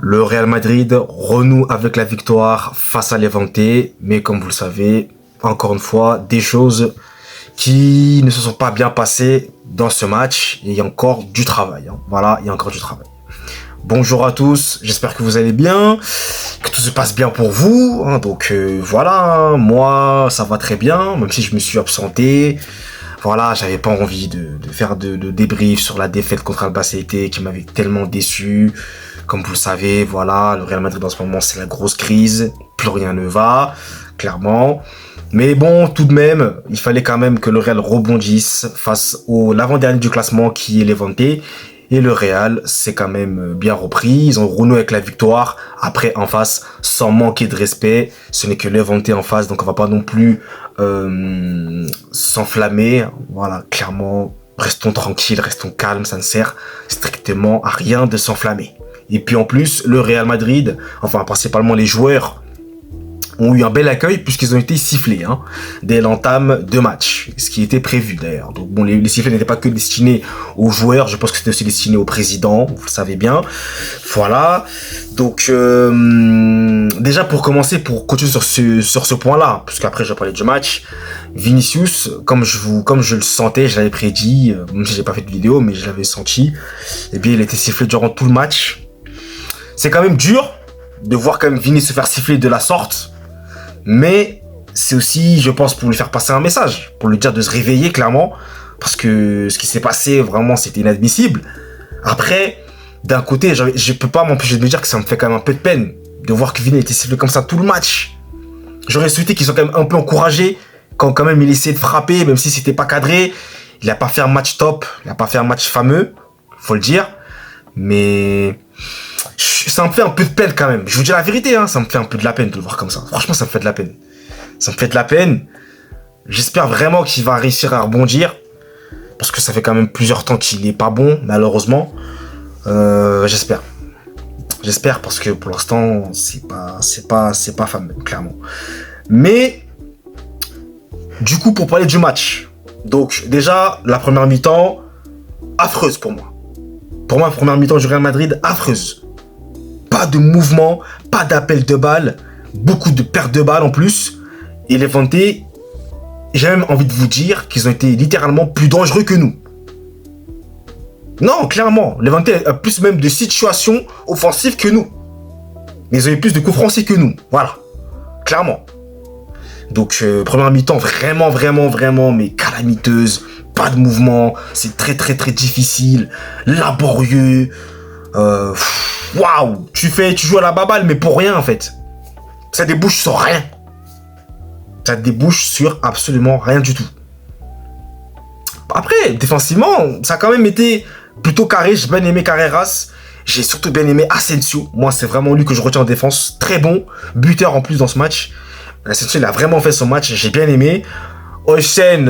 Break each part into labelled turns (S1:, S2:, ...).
S1: Le Real Madrid renoue avec la victoire face à Levante, mais comme vous le savez, encore une fois, des choses qui ne se sont pas bien passées dans ce match, et il y a encore du travail. Voilà, il y a encore du travail. Bonjour à tous, j'espère que vous allez bien, que tout se passe bien pour vous. Donc voilà, moi ça va très bien, même si je me suis absenté. Voilà, j'avais pas envie de faire de débrief sur la défaite contre Albacete qui m'avait tellement déçu. Comme vous le savez, voilà, le Real Madrid en ce moment c'est la grosse crise, plus rien ne va, clairement. Mais bon, tout de même, il fallait quand même que le Real rebondisse face au l'avant-dernier du classement qui est Levante. Et le Real s'est quand même bien repris, ils ont renoué avec la victoire. Après, en face, sans manquer de respect, ce n'est que Levante en face, donc on va pas non plus s'enflammer. Voilà, clairement, restons tranquilles, restons calmes, ça ne sert strictement à rien de s'enflammer. Et puis en plus, le Real Madrid, enfin principalement les joueurs, ont eu un bel accueil puisqu'ils ont été sifflés dès l'entame de match, ce qui était prévu d'ailleurs. Donc bon, les sifflets n'étaient pas que destinés aux joueurs, je pense que c'était aussi destiné au président, vous le savez bien. Voilà. Donc déjà pour commencer, pour continuer sur ce point-là, puisqu'après je vais parler du match, Vinicius, comme je le sentais, je l'avais prédit, même si j'ai pas fait de vidéo, mais je l'avais senti, et bien il a été sifflé durant tout le match. C'est quand même dur de voir quand même Vinicius se faire siffler de la sorte. Mais c'est aussi, je pense, pour lui faire passer un message, pour lui dire de se réveiller clairement, parce que ce qui s'est passé, vraiment, c'était inadmissible. Après, d'un côté, je peux pas m'empêcher de me dire que ça me fait quand même un peu de peine de voir que Vini a été sifflé comme ça tout le match. J'aurais souhaité qu'ils soient quand même un peu encouragés quand même il essayait de frapper, même si c'était pas cadré. Il a pas fait un match top, il a pas fait un match fameux, faut le dire. Mais ça me fait un peu de peine quand même. Je vous dis la vérité, ça me fait un peu de la peine de le voir comme ça. Franchement, ça me fait de la peine. Ça me fait de la peine. J'espère vraiment qu'il va réussir à rebondir. Parce que ça fait quand même plusieurs temps qu'il est pas bon, malheureusement. J'espère. J'espère parce que pour l'instant, c'est pas fameux, clairement. Mais, du coup, pour parler du match. Donc, déjà, la première mi-temps, affreuse pour moi. Pour moi, la première mi-temps du Real Madrid, affreuse. Pas de mouvement, pas d'appel de balle, beaucoup de pertes de balles en plus. Et Levante, j'ai même envie de vous dire qu'ils ont été littéralement plus dangereux que nous. Non, clairement, Levante a plus même de situations offensives que nous. Ils ont eu plus de coups francs que nous, voilà, clairement. Donc, première mi-temps, vraiment, mais calamiteuse. Pas de mouvement, c'est très difficile, laborieux. Waouh, tu joues à la baballe, mais pour rien en fait. Ça débouche sur rien. Ça débouche sur absolument rien du tout. Après, défensivement, ça a quand même été plutôt carré. J'ai bien aimé Carreras. J'ai surtout bien aimé Asensio. Moi, c'est vraiment lui que je retiens en défense. Très bon. Buteur en plus dans ce match. Asensio, il a vraiment fait son match. J'ai bien aimé. Olsen,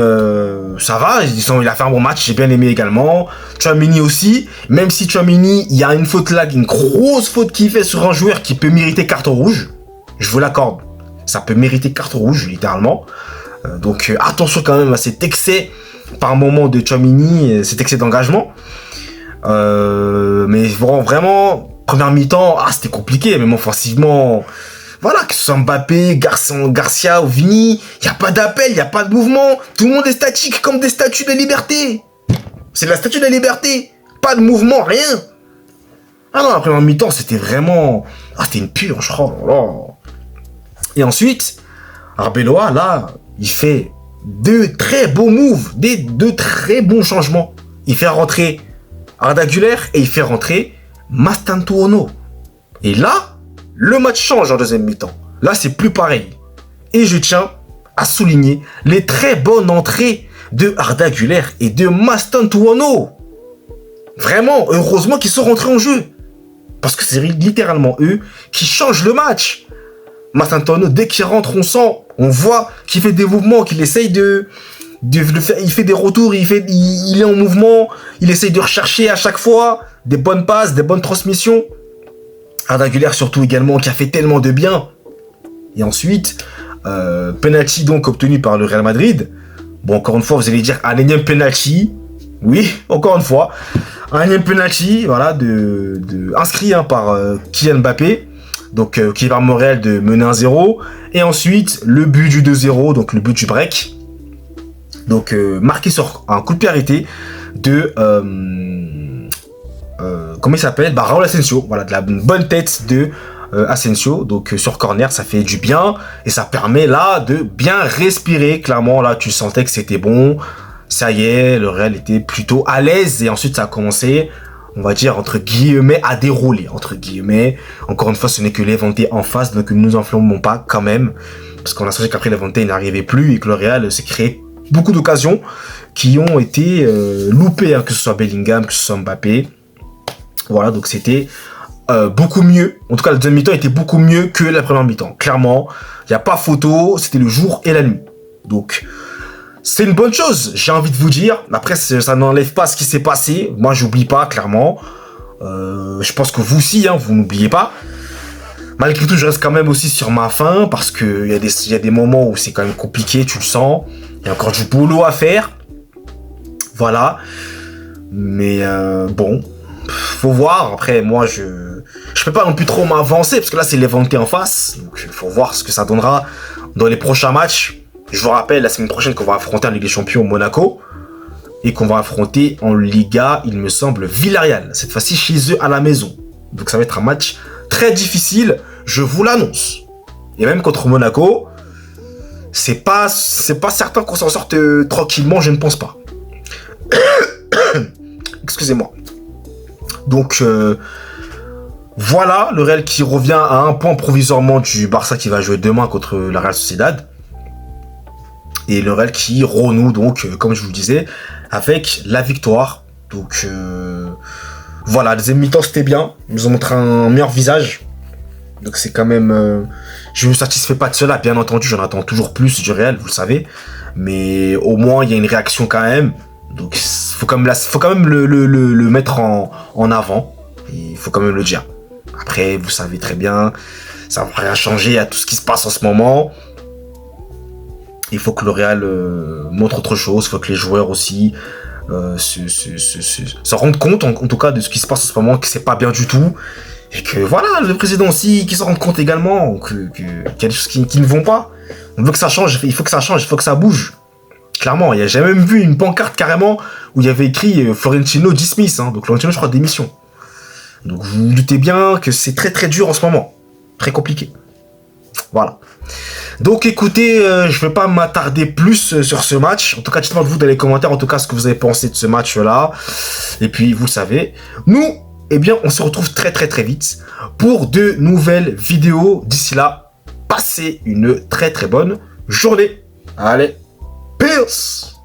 S1: ça va, il a fait un bon match, j'ai bien aimé également. Tchouaméni aussi, même si Tchouaméni, il y a une faute là, une grosse faute qu'il fait sur un joueur qui peut mériter carton rouge. Je vous l'accorde, ça peut mériter carton rouge, littéralement. Donc attention quand même à cet excès par moment de Tchouaméni, cet excès d'engagement. Mais vraiment, première mi-temps, c'était compliqué, même offensivement. Voilà, que ce soit Mbappé, Garcia ou Vini, il n'y a pas d'appel, il n'y a pas de mouvement. Tout le monde est statique comme des statues de liberté. C'est la statue de la liberté. Pas de mouvement, rien. Ah non, la première mi-temps, c'était vraiment... c'était une purge, Et ensuite, Arbeloa, là, il fait deux très beaux moves, deux très bons changements. Il fait rentrer Arda Güler et il fait rentrer Mastantuono. Et là... le match change en deuxième mi-temps. Là, c'est plus pareil. Et je tiens à souligner les très bonnes entrées de Arda Güler et de Mastantuono. Vraiment, heureusement qu'ils sont rentrés en jeu. Parce que c'est littéralement eux qui changent le match. Mastantuono, dès qu'il rentre, on voit qu'il fait des mouvements, qu'il essaye de le faire. Il fait des retours, il est en mouvement, il essaye de rechercher à chaque fois des bonnes passes, des bonnes transmissions. Arda Güler surtout également qui a fait tellement de bien. Et ensuite, penalty donc obtenu par le Real Madrid. Bon, encore une fois, vous allez dire un énième penalty. Oui, encore une fois. Un énième penalty, voilà, inscrit par Kylian Mbappé. Donc, qui va Montréal de mener 1-0. Et ensuite, le but du 2-0, donc le but du break. Donc, marqué sur un coup de pied arrêté de... comment il s'appelle, Raúl Asensio. Voilà, de la bonne tête de Asensio. Donc, sur corner, ça fait du bien. Et ça permet, là, de bien respirer. Clairement, là, tu sentais que c'était bon. Ça y est, le Real était plutôt à l'aise. Et ensuite, ça a commencé... on va dire, entre guillemets, à dérouler, entre guillemets. Encore une fois, ce n'est que l'Evante en face, donc ne nous enflammons pas quand même. Parce qu'on a senti qu'après l'Evante, il n'arrivait plus et que le Real s'est créé beaucoup d'occasions qui ont été loupées, hein, que ce soit Bellingham, que ce soit Mbappé. Voilà, donc c'était beaucoup mieux. En tout cas, la deuxième mi-temps était beaucoup mieux que la première mi-temps. Clairement, il n'y a pas photo, c'était le jour et la nuit. Donc... c'est une bonne chose, j'ai envie de vous dire. Après, ça n'enlève pas ce qui s'est passé. Moi, j'oublie pas, clairement. Je pense que vous aussi, hein, vous n'oubliez pas. Malgré tout, je reste quand même aussi sur ma faim. Parce qu'il y a des moments où c'est quand même compliqué, tu le sens. Il y a encore du boulot à faire. Voilà. Mais bon, faut voir. Après, moi, je peux pas non plus trop m'avancer. Parce que là, c'est l'Evante en face. Donc, il faut voir ce que ça donnera dans les prochains matchs. Je vous rappelle, la semaine prochaine, qu'on va affronter en Ligue des Champions Monaco. Et qu'on va affronter en Liga, il me semble, Villarreal. Cette fois-ci, chez eux, à la maison. Donc ça va être un match très difficile, je vous l'annonce. Et même contre Monaco, c'est pas certain qu'on s'en sorte tranquillement, je ne pense pas. Excusez-moi. Donc, voilà, le Real qui revient à un point provisoirement du Barça qui va jouer demain contre la Real Sociedad. Et le Real qui renoue donc, comme je vous le disais, avec la victoire. Donc voilà, deuxième mi-temps c'était bien. Ils nous ont montré un meilleur visage. Donc c'est quand même... je ne me satisfais pas de cela, bien entendu. J'en attends toujours plus du Real, vous le savez. Mais au moins, il y a une réaction quand même. Donc il faut quand même le mettre en avant. Il faut quand même le dire. Après, vous savez très bien, ça ne va rien changer à tout ce qui se passe en ce moment. Il faut que le Real montre autre chose, il faut que les joueurs aussi se rendent compte, en tout cas, de ce qui se passe en ce moment, que c'est pas bien du tout. Et que voilà, le président aussi, qui se rende compte également qu'il y a des choses qui ne vont pas. On veut que ça change, il faut que ça change, il faut que ça bouge. Clairement, j'ai même vu une pancarte carrément où il y avait écrit Florentino dismiss, hein, donc Florentino, je crois, démission. Donc vous vous doutez bien que c'est très très dur en ce moment, très compliqué. Voilà. Donc écoutez, je vais pas m'attarder plus sur ce match. En tout cas, dites-moi vous dans les commentaires, en tout cas, ce que vous avez pensé de ce match-là. Et puis, vous savez, nous, eh bien, on se retrouve très très très vite pour de nouvelles vidéos. D'ici là, passez une très très bonne journée. Allez, peace!